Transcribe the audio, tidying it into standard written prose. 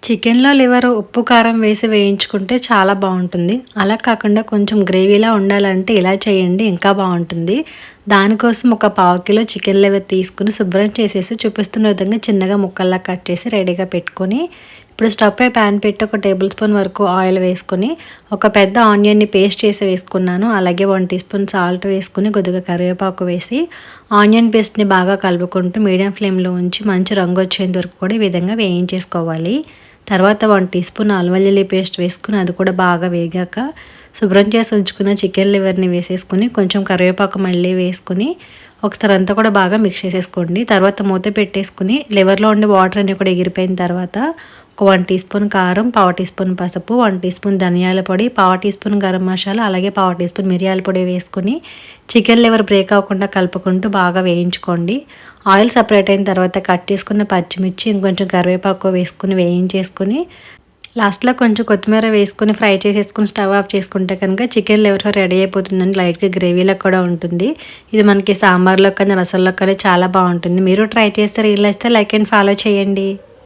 చికెన్‌లో లివర్ ఉప్పు, కారం వేసి వేయించుకుంటే చాలా బావుంటుంది. అలా కాకుండా కొంచెం గ్రేవీలా ఉండాలంటే ఇలా చేయండి ఇంకా బావుంటుంది. దానికోసం ఒక పావు కిలో చికెన్ లివర్ తీసుకొని శుభ్రం చేసేసి చూపిస్తున్న విధంగా చిన్నగా ముక్కల్లా కట్ చేసి రెడీగా పెట్టుకొని, ఇప్పుడు స్టవ్ పై పాన్ పెట్టి ఒక టేబుల్ స్పూన్ వరకు ఆయిల్ వేసుకొని, ఒక పెద్ద ఆనియన్‌ని పేస్ట్ చేసి వేసుకున్నాను. అలాగే 1 టీ స్పూన్ సాల్ట్ వేసుకొని, కొద్దిగా కరివేపాకు వేసి, ఆనియన్ పేస్ట్‌ని బాగా కలుపుకుంటూ మీడియం ఫ్లేమ్‌లో ఉంచి మంచి రంగు వచ్చేంత వరకు కూడా ఈ విధంగా వేయించేసుకోవాలి. తర్వాత 1 టీ స్పూన్ అల్లం వెల్లుల్లి పేస్ట్ వేసుకొని అది కూడా బాగా వేగాక శుభ్రం చేసి ఉంచుకున్న చికెన్ లివర్ని వేసేసుకొని కొంచెం కరివేపాకు మళ్ళీ వేసుకొని ఒకసారి అంతా కూడా బాగా మిక్స్ చేసేసుకోండి. తర్వాత మూత పెట్టేసుకుని లివర్లో ఉండే వాటర్ అన్నీ కూడా ఎగిరిపోయిన తర్వాత ఒక 1 టీ స్పూన్ కారం, పావు టీ స్పూన్ పసుపు, 1 టీ స్పూన్ ధనియాల పొడి, పావు టీ స్పూన్ గరం మసాలా, అలాగే పావు టీ స్పూన్ మిరియాల పొడి వేసుకొని చికెన్ లివర్ బ్రేక్ అవ్వకుండా కలుపుకుంటూ బాగా వేయించుకోండి. ఆయిల్ సపరేట్ అయిన తర్వాత కట్ చేసుకున్న పచ్చిమిర్చి ఇంకొంచెం కరివేపాకు వేసుకొని వేయించేసుకొని లాస్ట్‌లో కొంచెం కొత్తిమీర వేసుకొని ఫ్రై చేసేసుకొని స్టవ్ ఆఫ్ చేసుకుంటే కనుక చికెన్ లివర్ రెడీ అయిపోతుందండి. లైట్‌గా గ్రేవీలా కూడా ఉంటుంది. ఇది మనకి సాంబార్‌లో కానీ, రసంలో కానీ చాలా బావుంటుంది. మీరు ట్రై చేస్తే రీల్ నచ్చితే లైక్ అండ్ ఫాలో చేయండి.